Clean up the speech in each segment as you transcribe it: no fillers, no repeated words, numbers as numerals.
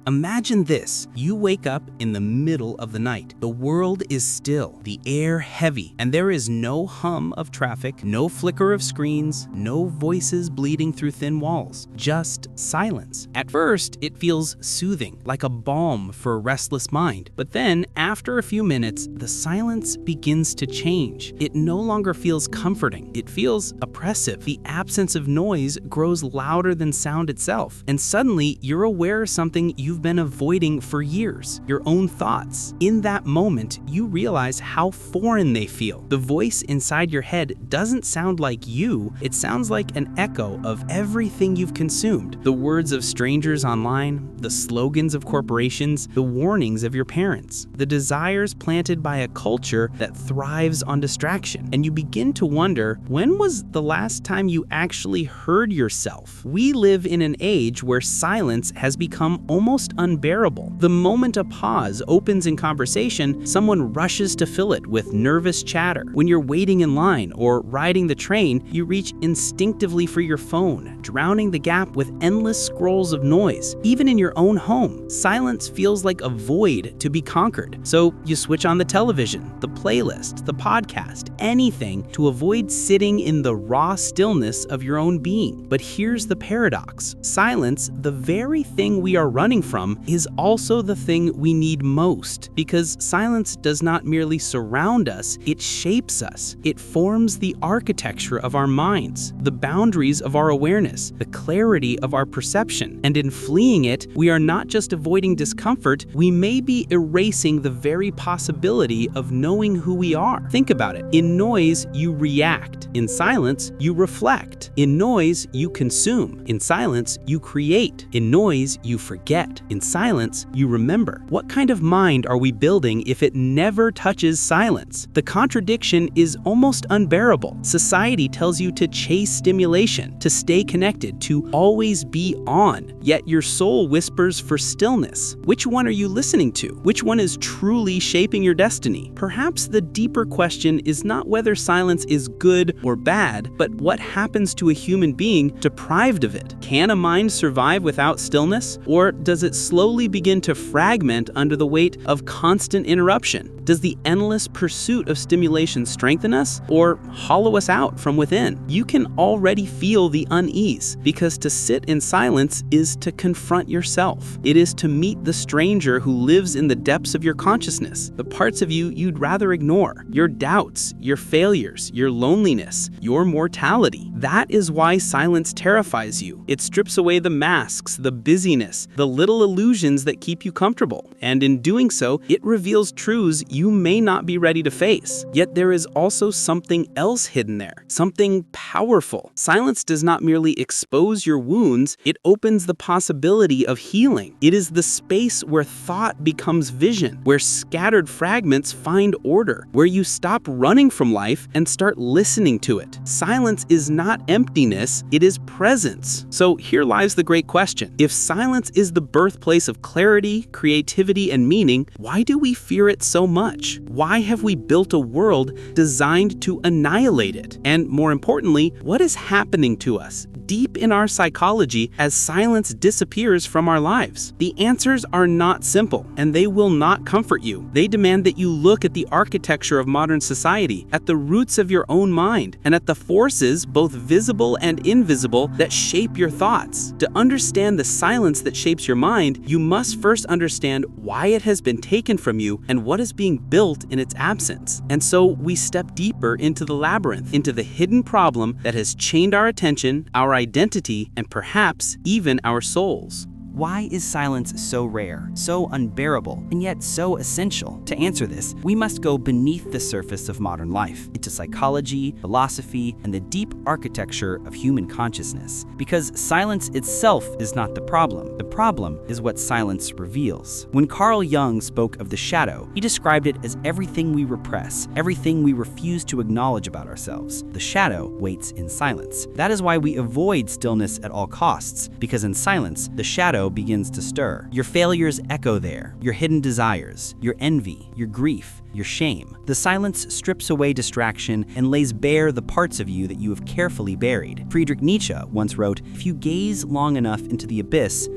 Imagine this. You wake up in the middle of the night. The world is still, the air heavy, and there is no hum of traffic, no flicker of screens, no voices bleeding through thin walls, just silence. At first, it feels soothing, like a balm for a restless mind. But then, after a few minutes, the silence begins to change. It no longer feels comforting. It feels oppressive. The absence of noise grows louder than sound itself. And suddenly, you're aware of something you've been avoiding for years, your own thoughts. In that moment, you realize how foreign they feel. The voice inside your head doesn't sound like you, it sounds like an echo of everything you've consumed. The words of strangers online, the slogans of corporations, the warnings of your parents, the desires planted by a culture that thrives on distraction. And you begin to wonder, when was the last time you actually heard yourself? We live in an age where silence has become almost unbearable. The moment a pause opens in conversation, someone rushes to fill it with nervous chatter. When you're waiting in line or riding the train, you reach instinctively for your phone, drowning the gap with endless scrolls of noise. Even in your own home, silence feels like a void to be conquered. So you switch on the television, the playlist, the podcast, anything to avoid sitting in the raw stillness of your own being. But here's the paradox. Silence, the very thing we are running from, is also the thing we need most, because silence does not merely surround us, it shapes us. It forms the architecture of our minds, the boundaries of our awareness, the clarity of our perception. And in fleeing it, we are not just avoiding discomfort, we may be erasing the very possibility of knowing who we are. Think about it. In noise, you react. In silence, you reflect. In noise, you consume. In silence, you create. In noise, you forget. In silence, you remember. What kind of mind are we building if it never touches silence? The contradiction is almost unbearable. Society tells you to chase stimulation, to stay connected, to always be on. Yet your soul whispers for stillness. Which one are you listening to? Which one is truly shaping your destiny? Perhaps the deeper question is not whether silence is good or bad, but what happens to a human being deprived of it? Can a mind survive without stillness? Or does it slowly begin to fragment under the weight of constant interruption? Does the endless pursuit of stimulation strengthen us or hollow us out from within? You can already feel the unease, because to sit in silence is to confront yourself. It is to meet the stranger who lives in the depths of your consciousness, the parts of you you'd rather ignore, your doubts, your failures, your loneliness, your mortality. That is why silence terrifies you. It strips away the masks, the busyness, the little illusions that keep you comfortable. And in doing so, it reveals truths you may not be ready to face. Yet there is also something else hidden there, something powerful. Silence does not merely expose your wounds, it opens the possibility of healing. It is the space where thought becomes vision, where scattered fragments find order, where you stop running from life and start listening to it. Silence is not emptiness, it is presence. So here lies the great question. If silence is the birthplace of clarity, creativity, and meaning, why do we fear it so much? Why have we built a world designed to annihilate it? And more importantly, what is happening to us deep in our psychology as silence disappears from our lives? The answers are not simple, and they will not comfort you. They demand that you look at the architecture of modern society, at the roots of your own mind, and at the forces, both visible and invisible, that shape your thoughts. To understand the silence that shapes your mind, you must first understand why it has been taken from you and what is being built in its absence. And so we step deeper into the labyrinth, into the hidden problem that has chained our attention, our identity, and perhaps even our souls. Why is silence so rare, so unbearable, and yet so essential? To answer this, we must go beneath the surface of modern life, into psychology, philosophy, and the deep architecture of human consciousness. Because silence itself is not the problem. The problem is what silence reveals. When Carl Jung spoke of the shadow, he described it as everything we repress, everything we refuse to acknowledge about ourselves. The shadow waits in silence. That is why we avoid stillness at all costs, because in silence, the shadow shadow begins to stir. Your failures echo there, your hidden desires, your envy, your grief, your shame. The silence strips away distraction and lays bare the parts of you that you have carefully buried. Friedrich Nietzsche once wrote, "If you gaze long enough into the abyss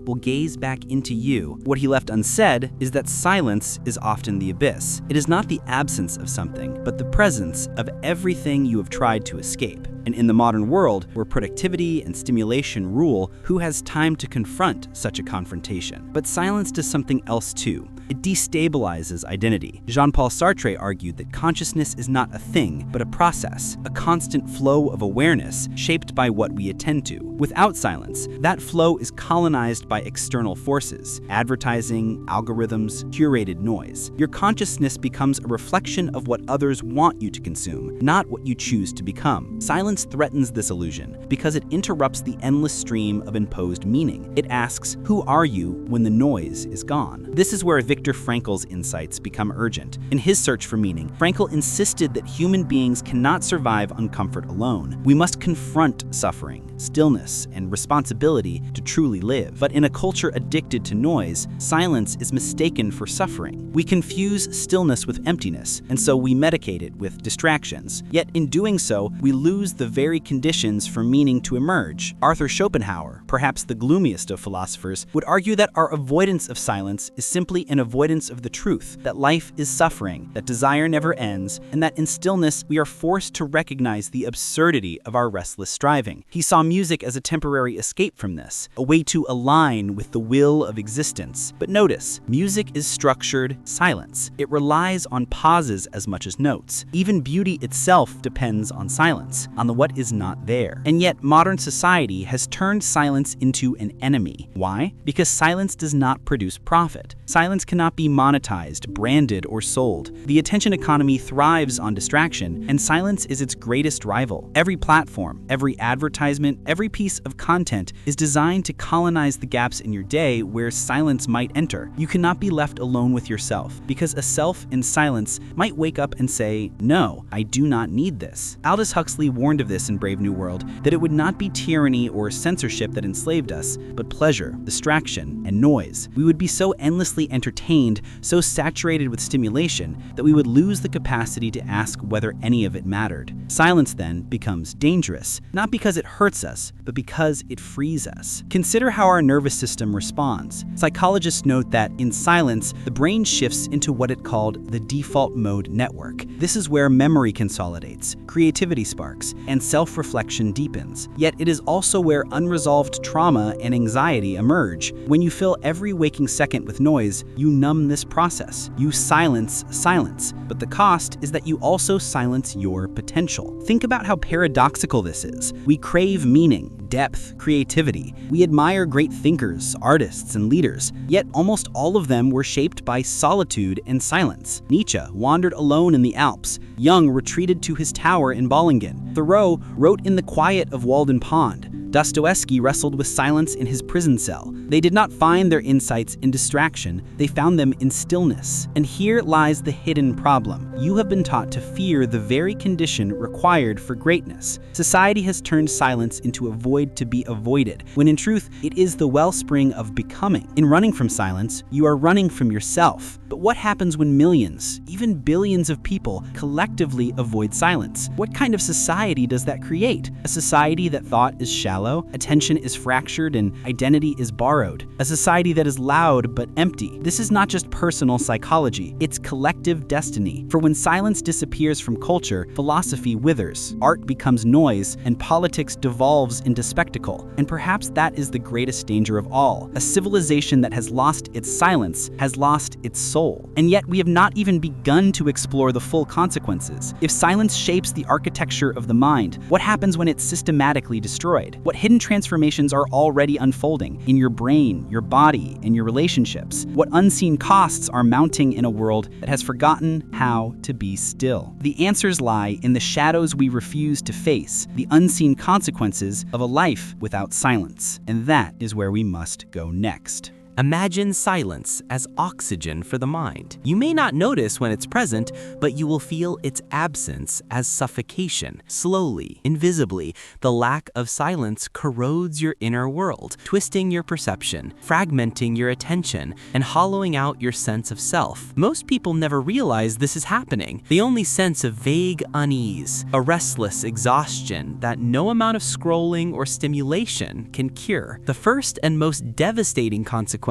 will gaze back into you." What he left unsaid is that silence is often the abyss. It is not the absence of something, but the presence of everything you have tried to escape. And in the modern world, where productivity and stimulation rule, who has time to confront such a confrontation? But silence does something else too. It destabilizes identity. Jean-Paul Sartre argued that consciousness is not a thing, but a process, a constant flow of awareness shaped by what we attend to. Without silence, that flow is colonized by external forces, advertising, algorithms, curated noise. Your consciousness becomes a reflection of what others want you to consume, not what you choose to become. Silence threatens this illusion because it interrupts the endless stream of imposed meaning. It asks, who are you when the noise is gone? This is where Viktor Frankl's insights become urgent. In his search for meaning, Frankl insisted that human beings cannot survive on comfort alone. We must confront suffering, stillness, and responsibility to truly live. But in a culture addicted to noise, silence is mistaken for suffering. We confuse stillness with emptiness, and so we medicate it with distractions. Yet in doing so, we lose the very conditions for meaning to emerge. Arthur Schopenhauer, perhaps the gloomiest of philosophers, would argue that our avoidance of silence is simply an avoidance of the truth, that life is suffering, that desire never ends, and that in stillness we are forced to recognize the absurdity of our restless striving. He saw music as a temporary escape from this, a way to align with the will of existence. But notice, music is structured silence. It relies on pauses as much as notes. Even beauty itself depends on silence, on the what is not there. And yet, modern society has turned silence into an enemy. Why? Because silence does not produce profit. Silence cannot be monetized, branded, or sold. The attention economy thrives on distraction, and silence is its greatest rival. Every platform, every advertisement, every piece of content is designed to colonize the gaps in your day where silence might enter. You cannot be left alone with yourself, because a self in silence might wake up and say, "No, I do not need this." Aldous Huxley warned of this in Brave New World, that it would not be tyranny or censorship that enslaved us, but pleasure, distraction, and noise. We would be so endlessly entertained, so saturated with stimulation, that we would lose the capacity to ask whether any of it mattered. Silence then becomes dangerous, not because it hurts us, but because it frees us. Consider how our nervous system responds. Psychologists note that in silence, the brain shifts into what it called the default mode network. This is where memory consolidates, creativity sparks, and self-reflection deepens. Yet it is also where unresolved trauma and anxiety emerge. When you fill every waking second with noise, you numb this process. You silence silence. But the cost is that you also silence your potential. Think about how paradoxical this is. We crave meaning, depth, creativity. We admire great thinkers, artists, and leaders, yet almost all of them were shaped by solitude and silence. Nietzsche wandered alone in the Alps. Jung retreated to his tower in Bollingen. Thoreau wrote in the quiet of Walden Pond. Dostoevsky wrestled with silence in his prison cell. They did not find their insights in distraction, they found them in stillness. And here lies the hidden problem. You have been taught to fear the very condition required for greatness. Society has turned silence into a void to be avoided, when in truth, it is the wellspring of becoming. In running from silence, you are running from yourself. But what happens when millions, even billions of people collectively avoid silence? What kind of society does that create? A society that thought is shallow, attention is fractured, and identity is borrowed. A society that is loud but empty. This is not just personal psychology, it's collective destiny. For when silence disappears from culture, philosophy withers, art becomes noise, and politics devolves into spectacle. And perhaps that is the greatest danger of all. A civilization that has lost its silence has lost its soul. And yet we have not even begun to explore the full consequences. If silence shapes the architecture of the mind, what happens when it's systematically destroyed? What hidden transformations are already unfolding in your brain, your body, and your relationships? What unseen costs are mounting in a world that has forgotten how to be still? The answers lie in the shadows we refuse to face, the unseen consequences of a life without silence. And that is where we must go next. Imagine silence as oxygen for the mind. You may not notice when it's present, but you will feel its absence as suffocation. Slowly, invisibly, the lack of silence corrodes your inner world, twisting your perception, fragmenting your attention, and hollowing out your sense of self. Most people never realize this is happening. They only sense a vague unease, a restless exhaustion that no amount of scrolling or stimulation can cure. The first and most devastating consequence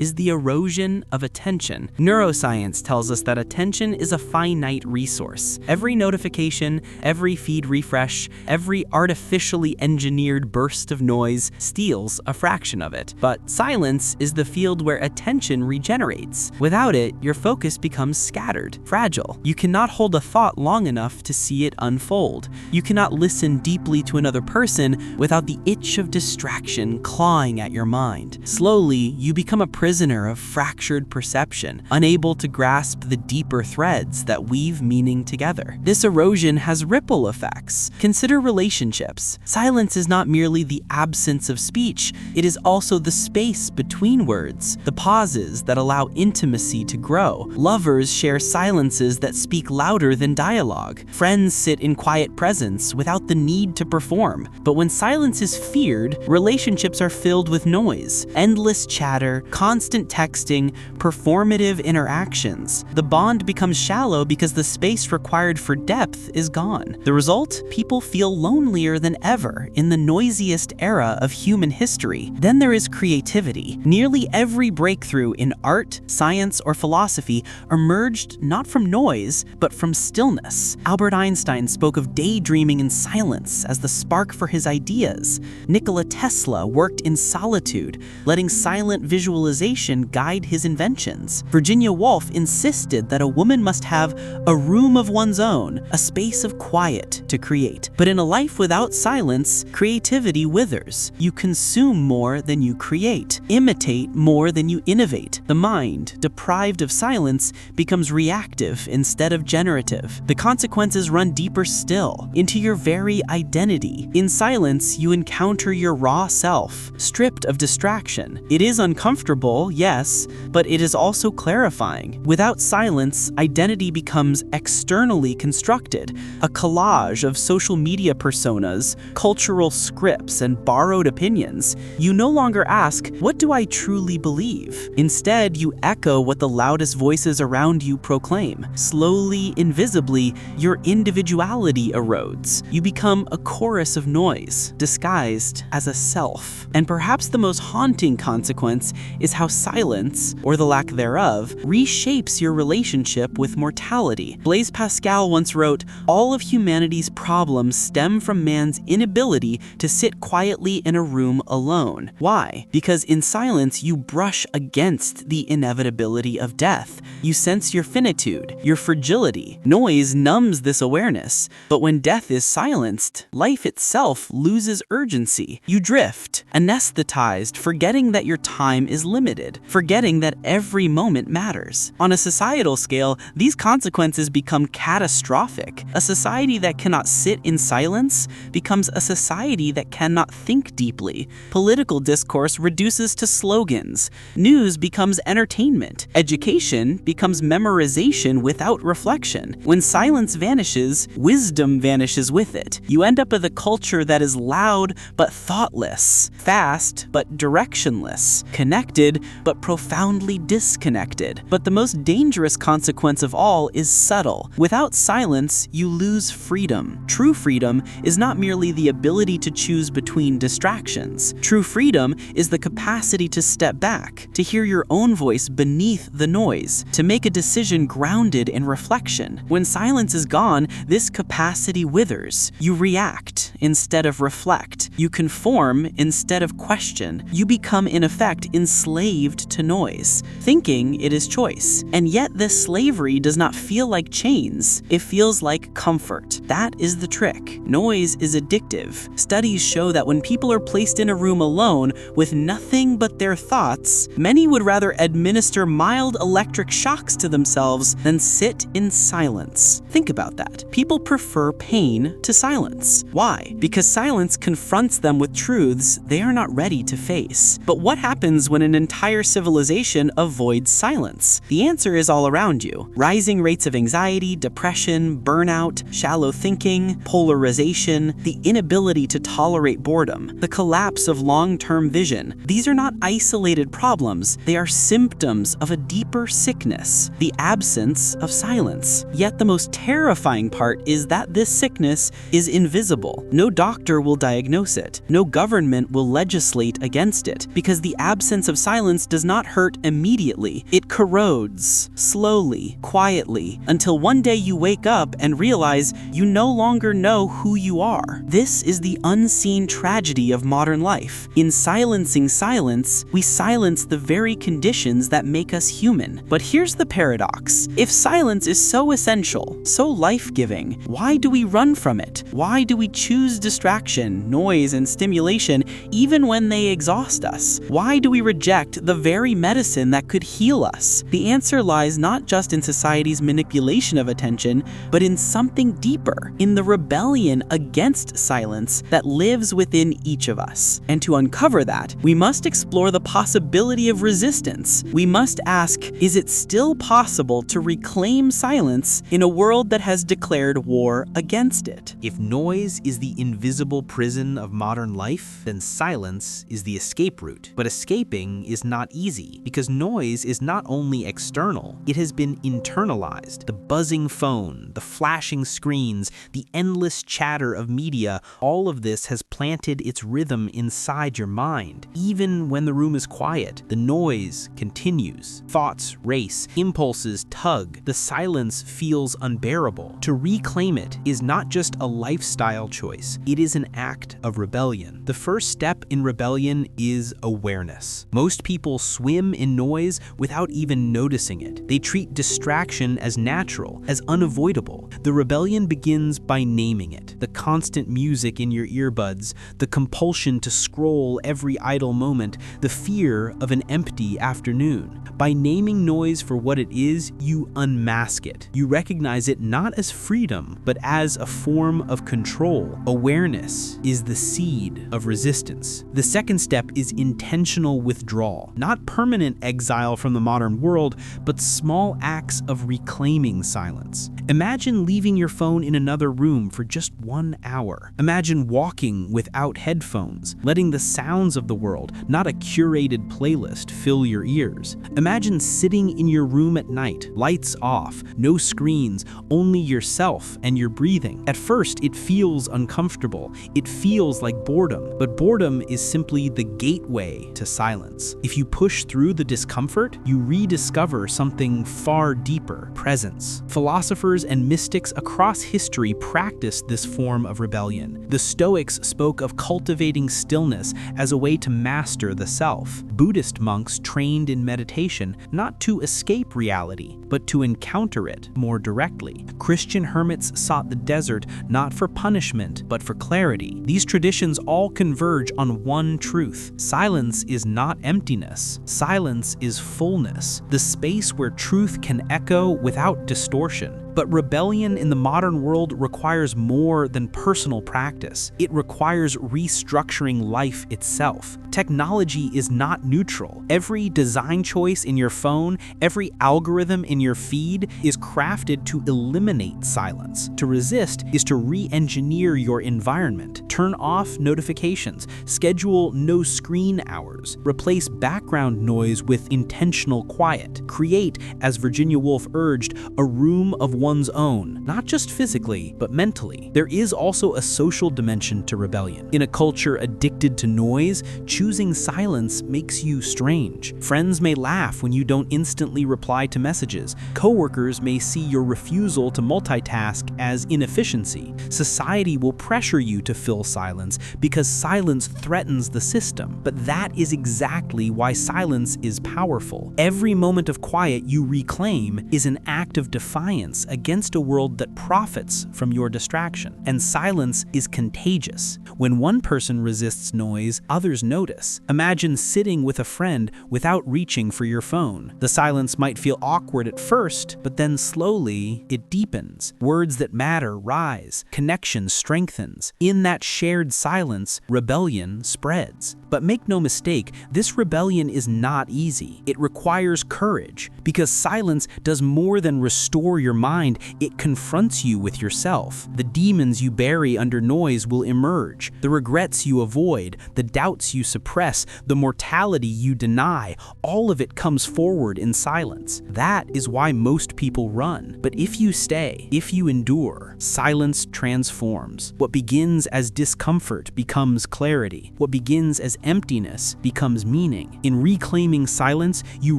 is the erosion of attention. Neuroscience tells us that attention is a finite resource. Every notification, every feed refresh, every artificially engineered burst of noise steals a fraction of it. But silence is the field where attention regenerates. Without it, your focus becomes scattered, fragile. You cannot hold a thought long enough to see it unfold. You cannot listen deeply to another person without the itch of distraction clawing at your mind. Slowly, you become a prisoner of fractured perception, unable to grasp the deeper threads that weave meaning together. This erosion has ripple effects. Consider relationships. Silence is not merely the absence of speech, it is also the space between words, the pauses that allow intimacy to grow. Lovers share silences that speak louder than dialogue. Friends sit in quiet presence without the need to perform. But when silence is feared, relationships are filled with noise, endless chatter, constant texting, performative interactions. The bond becomes shallow because the space required for depth is gone. The result? People feel lonelier than ever in the noisiest era of human history. Then there is creativity. Nearly every breakthrough in art, science, or philosophy emerged not from noise, but from stillness. Albert Einstein spoke of daydreaming in silence as the spark for his ideas. Nikola Tesla worked in solitude, letting silent visualization guide his inventions. Virginia Woolf insisted that a woman must have a room of one's own, a space of quiet to create. But in a life without silence, creativity withers. You consume more than you create, imitate more than you innovate. The mind, deprived of silence, becomes reactive instead of generative. The consequences run deeper still, into your very identity. In silence, you encounter your raw self, stripped of distraction. It is uncomfortable, yes, but it is also clarifying. Without silence, identity becomes externally constructed, a collage of social media personas, cultural scripts, and borrowed opinions. You no longer ask, what do I truly believe? Instead, you echo what the loudest voices around you proclaim. Slowly, invisibly, your individuality erodes. You become a chorus of noise, disguised as a self. And perhaps the most haunting consequence is how silence, or the lack thereof, reshapes your relationship with mortality. Blaise Pascal once wrote, "All of humanity's problems stem from man's inability to sit quietly in a room alone." Why? Because in silence you brush against the inevitability of death. You sense your finitude, your fragility. Noise numbs this awareness, but when death is silenced, life itself loses urgency. You drift, anesthetized, forgetting that your time is limited, forgetting that every moment matters. On a societal scale, these consequences become catastrophic. A society that cannot sit in silence becomes a society that cannot think deeply. Political discourse reduces to slogans. News becomes entertainment. Education becomes memorization without reflection. When silence vanishes, wisdom vanishes with it. You end up with a culture that is loud but thoughtless, fast but directionless, connected but profoundly disconnected. But the most dangerous consequence of all is subtle. Without silence, you lose freedom. True freedom is not merely the ability to choose between distractions. True freedom is the capacity to step back, to hear your own voice beneath the noise, to make a decision grounded in reflection. When silence is gone, this capacity withers. You react instead of reflect. You conform instead of question. You become, in effect, enslaved to noise, thinking it is choice. And yet this slavery does not feel like chains. It feels like comfort. That is the trick. Noise is addictive. Studies show that when people are placed in a room alone with nothing but their thoughts, many would rather administer mild electric shocks to themselves than sit in silence. Think about that. People prefer pain to silence. Why? Because silence confronts confronts them with truths they are not ready to face. But what happens when an entire civilization avoids silence? The answer is all around you. Rising rates of anxiety, depression, burnout, shallow thinking, polarization, the inability to tolerate boredom, the collapse of long-term vision. These are not isolated problems, they are symptoms of a deeper sickness, the absence of silence. Yet the most terrifying part is that this sickness is invisible. No doctor will diagnose it. No government will legislate against it, because the absence of silence does not hurt immediately. It corrodes, slowly, quietly, until one day you wake up and realize you no longer know who you are. This is the unseen tragedy of modern life. In silencing silence, we silence the very conditions that make us human. But here's the paradox. If silence is so essential, so life-giving, why do we run from it? Why do we choose distraction, noise, and stimulation even when they exhaust us? Why do we reject the very medicine that could heal us? The answer lies not just in society's manipulation of attention, but in something deeper, in the rebellion against silence that lives within each of us. And to uncover that, we must explore the possibility of resistance. We must ask, is it still possible to reclaim silence in a world that has declared war against it? If noise is the invisible prison of modern life, then silence is the escape route. But escaping is not easy, because noise is not only external, it has been internalized. The buzzing phone, the flashing screens, the endless chatter of media, all of this has planted its rhythm inside your mind. Even when the room is quiet, the noise continues. Thoughts race, impulses tug, the silence feels unbearable. To reclaim it is not just a lifestyle choice, it is an act of rebellion. The first step in rebellion is awareness. Most people swim in noise without even noticing it. They treat distraction as natural, as unavoidable. The rebellion begins by naming it. The constant music in your earbuds, the compulsion to scroll every idle moment, the fear of an empty afternoon. By naming noise for what it is, you unmask it. You recognize it not as freedom, but as a form of control. Awareness is the seed of resistance. The second step is intentional withdrawal. Not permanent exile from the modern world, but small acts of reclaiming silence. Imagine leaving your phone in another room for just 1 hour. Imagine walking without headphones, letting the sounds of the world, not a curated playlist, fill your ears. Imagine sitting in your room at night, lights off, no screens, only yourself and your breathing. At first, it feels uncomfortable. It feels like boredom, but boredom is simply the gateway to silence. If you push through the discomfort, you rediscover something far deeper: presence. Philosophers and mystics across history practiced this form of rebellion. The Stoics spoke of cultivating stillness as a way to master the self. Buddhist monks trained in meditation not to escape reality, but to encounter it more directly. Christian hermits sought the desert not for punishment, but for clarity. These traditions all converge on one truth: silence is not emptiness. Silence is fullness, the space where truth can echo without distortion. But rebellion in the modern world requires more than personal practice. It requires restructuring life itself. Technology is not neutral. Every design choice in your phone, every algorithm in your feed is crafted to eliminate silence. To resist is to re-engineer your environment. Turn off notifications, schedule no screen hours, replace background noise with intentional quiet. Create, as Virginia Woolf urged, a room of one's own, not just physically, but mentally. There is also a social dimension to rebellion. In a culture addicted to noise, choosing silence makes you strange. Friends may laugh when you don't instantly reply to messages. Coworkers may see your refusal to multitask as inefficiency. Society will pressure you to fill silence because silence threatens the system. But that is exactly why silence is powerful. Every moment of quiet you reclaim is an act of defiance against a world that profits from your distraction. And silence is contagious. When one person resists noise, others notice. Imagine sitting with a friend without reaching for your phone. The silence might feel awkward at first, but then slowly it deepens. Words that matter rise. Connection strengthens. In that shared silence, rebellion spreads. But make no mistake, this rebellion is not easy. It requires courage, because silence does more than restore your mind, it confronts you with yourself. The demons you bury under noise will emerge. The regrets you avoid, the doubts you suppress, the mortality you deny, all of it comes forward in silence. That is why most people run. But if you stay, if you endure, silence transforms. What begins as discomfort becomes clarity. What begins as emptiness becomes meaning. In reclaiming silence, you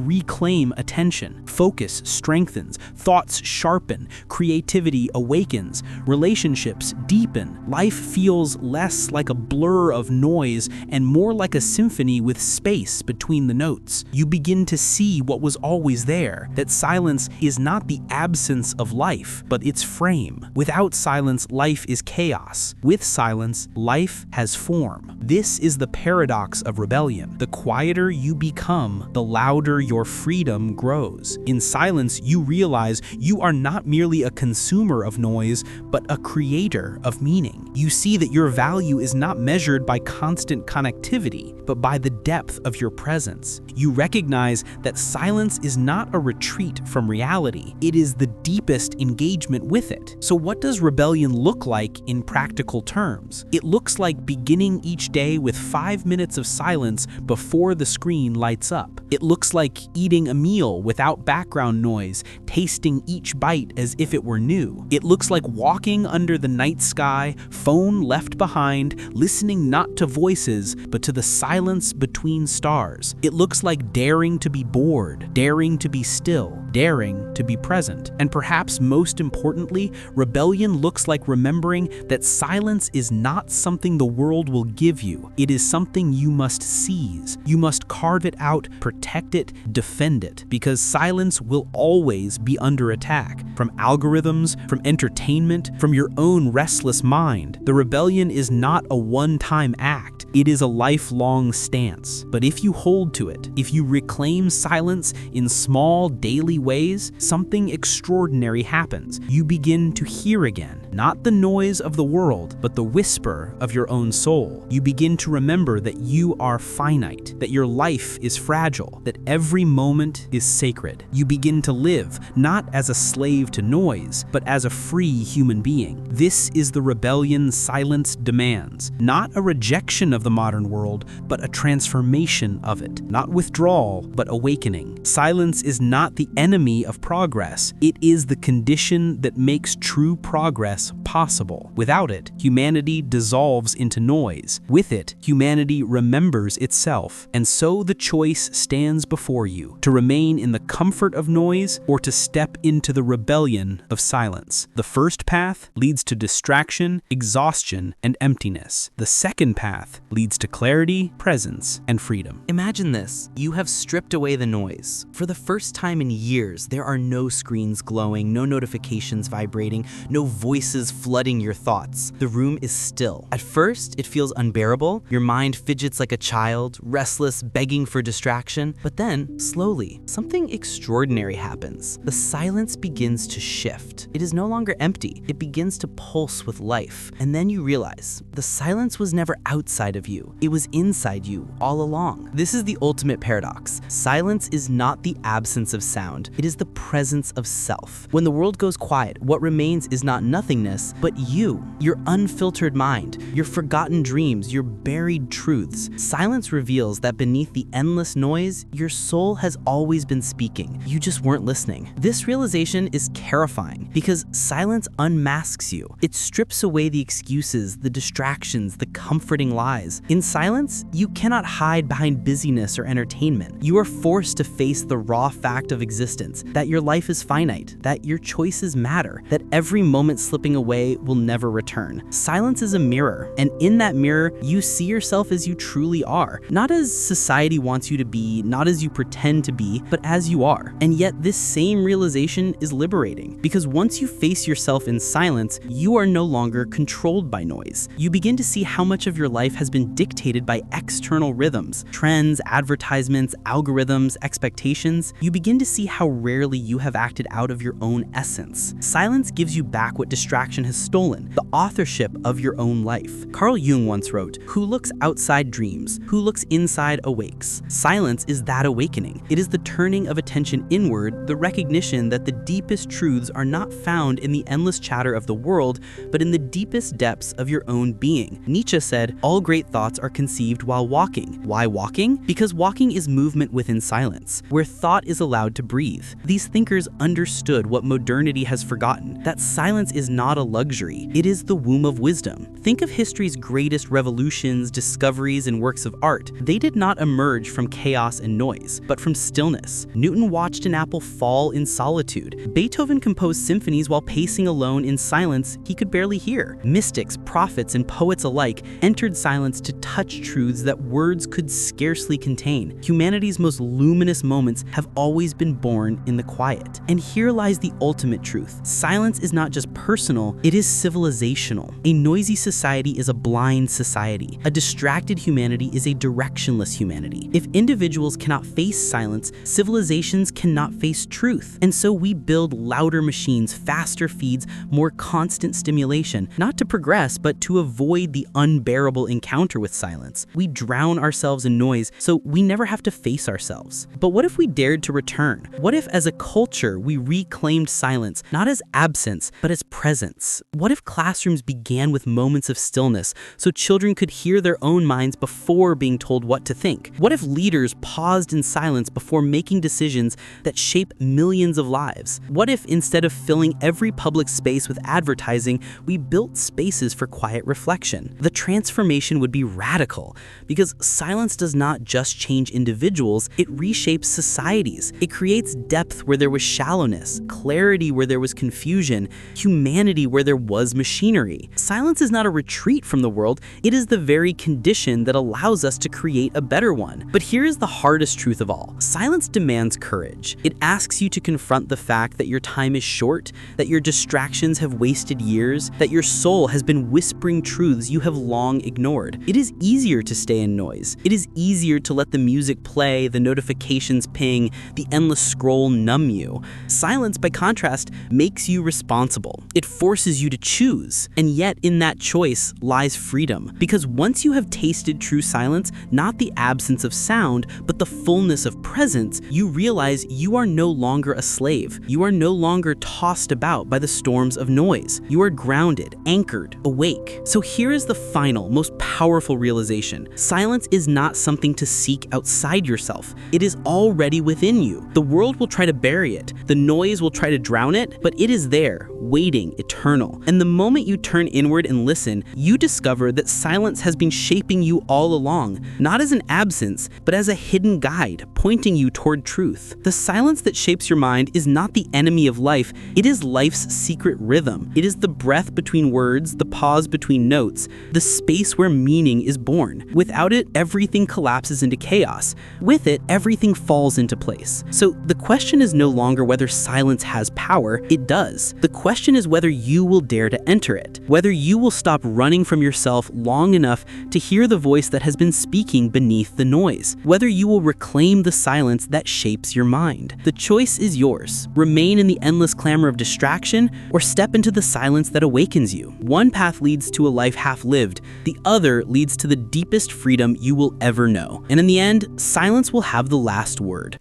reclaim attention. Focus strengthens, thoughts sharpen, creativity awakens, relationships deepen. Life feels less like a blur of noise and more like a symphony with space between the notes. You begin to see what was always there, that silence is not the absence of life, but its frame. Without silence, life is chaos. With silence, life has form. This is the paradox of rebellion. The quieter you become, the louder your freedom grows. In silence, you realize you are not merely a consumer of noise, but a creator of meaning. You see that your value is not measured by constant connectivity, but by the depth of your presence. You recognize that silence is not a retreat from reality. It is the deepest engagement with it. So what does rebellion look like in practical terms? It looks like beginning each day with 5 minutes of silence before the screen lights up. It looks like eating a meal without background noise, tasting each bite as if it were new. It looks like walking under the night sky, phone left behind, listening not to voices, but to the silence between stars. It looks like daring to be bored, daring to be still, daring to be present. And perhaps most importantly, rebellion looks like remembering that silence is not something the world will give you. It is something you must seize. You must carve it out, protect it, defend it, because silence will always be under attack. From algorithms, from entertainment, from your own restless mind. The rebellion is not a one-time act. It is a lifelong stance. But if you hold to it, if you reclaim silence in small daily ways, something extraordinary happens. You begin to hear again, not the noise of the world, but the whisper of your own soul. You begin to remember that you are finite, that your life is fragile, that every moment is sacred. You begin to live, not as a slave to noise, but as a free human being. This is the rebellion silence demands, not a rejection of the modern world, but a transformation of it. Not withdrawal, but awakening. Silence is not the enemy of progress. It is the condition that makes true progress possible. Without it, humanity dissolves into noise. With it, humanity remembers itself. And so the choice stands before you, to remain in the comfort of noise or to step into the rebellion of silence. The first path leads to distraction, exhaustion, and emptiness. The second path leads to clarity, presence, and freedom. Imagine this. You have stripped away the noise. For the first time in years, there are no screens glowing, no notifications vibrating, no voices flooding your thoughts. The room is still. At first, it feels unbearable. Your mind fidgets like a child, restless, begging for distraction. But then, slowly, something extraordinary happens. The silence begins to shift. It is no longer empty. It begins to pulse with life. And then you realize, the silence was never outside of you. It was inside you all along. This is the ultimate paradox. Silence is not the absence of sound. It is the presence of self. When the world goes quiet, what remains is not nothingness, but you, your unfiltered mind, your forgotten dreams, your buried truths. Silence reveals that beneath the endless noise, your soul has always been speaking. You just weren't listening. This realization is terrifying because silence unmasks you. It strips away the excuses, the distractions, the comforting lies. In silence, you cannot hide behind busyness or entertainment. You are forced to face the raw fact of existence, that your life is finite, that your choices matter, that every moment slipping slipping away will never return. Silence is a mirror, and in that mirror, you see yourself as you truly are. Not as society wants you to be, not as you pretend to be, but as you are. And yet this same realization is liberating, because once you face yourself in silence, you are no longer controlled by noise. You begin to see how much of your life has been dictated by external rhythms, trends, advertisements, algorithms, expectations. You begin to see how rarely you have acted out of your own essence. Silence gives you back what distraction has stolen, the authorship of your own life. Carl Jung once wrote, "Who looks outside dreams, who looks inside awakes." Silence is that awakening. It is the turning of attention inward, the recognition that the deepest truths are not found in the endless chatter of the world, but in the deepest depths of your own being. Nietzsche said, "All great thoughts are conceived while walking." Why walking? Because walking is movement within silence, where thought is allowed to breathe. These thinkers understood what modernity has forgotten, that silence is not a luxury, it is the womb of wisdom. Think of history's greatest revolutions, discoveries, and works of art. They did not emerge from chaos and noise, but from stillness. Newton watched an apple fall in solitude. Beethoven composed symphonies while pacing alone in silence he could barely hear. Mystics, prophets, and poets alike entered silence to touch truths that words could scarcely contain. Humanity's most luminous moments have always been born in the quiet. And here lies the ultimate truth. Silence is not just personal, it is civilizational. A noisy society is a blind society. A distracted humanity is a directionless humanity. If individuals cannot face silence, civilizations cannot face truth. And so we build louder machines, faster feeds, more constant stimulation, not to progress, but to avoid the unbearable encounter with silence. We drown ourselves in noise, so we never have to face ourselves. But what if we dared to return? What if as a culture we reclaimed silence, not as absence, but as presence? What if classrooms began with moments of stillness, so children could hear their own minds before being told what to think? What if leaders paused in silence before making decisions that shape millions of lives? What if instead of filling every public space with advertising, we built spaces for quiet reflection? The transformation would be radical, because silence does not just change individuals, it reshapes societies. It creates depth where there was shallowness, clarity where there was confusion, humanity where there was machinery. Silence is not a retreat from the world, it is the very condition that allows us to create a better one. But here is the hardest truth of all. Silence demands courage. It asks you to confront the fact that your time is short, that your distractions have wasted years, that your soul has been whispering truths you have long ignored. It is easier to stay in noise. It is easier to let the music play, the notifications ping, the endless scroll numb you. Silence, by contrast, makes you responsible. It forces you to choose. And yet in that choice lies freedom. Because once you have tasted true silence, not the absence of sound, but the fullness of presence, you realize you are no longer a slave. You are no longer tossed about by the storms of noise. You are grounded, anchored, awake. So here is the final, most powerful realization. Silence is not something to seek outside yourself. It is already within you. The world will try to bury it. The noise will try to drown it, but it is there, waiting, eternal. And the moment you turn inward and listen, you discover that silence has been shaping you all along, not as an absence, but as a hidden guide, pointing you toward truth. The silence that shapes your mind is not the enemy of life, it is life's secret rhythm. It is the breath between words, the pause between notes, the space where meaning is born. Without it, everything collapses into chaos. With it, everything falls into place. So the question is no longer whether silence has power, it does. The question is whether you will dare to enter it, whether you will stop running from yourself long enough to hear the voice that has been speaking beneath the noise, whether you will reclaim the silence that shapes your mind. The choice is yours. Remain in the endless clamor of distraction, or step into the silence that awakens you. One path leads to a life half lived, the other leads to the deepest freedom you will ever know. And in the end, silence will have the last word.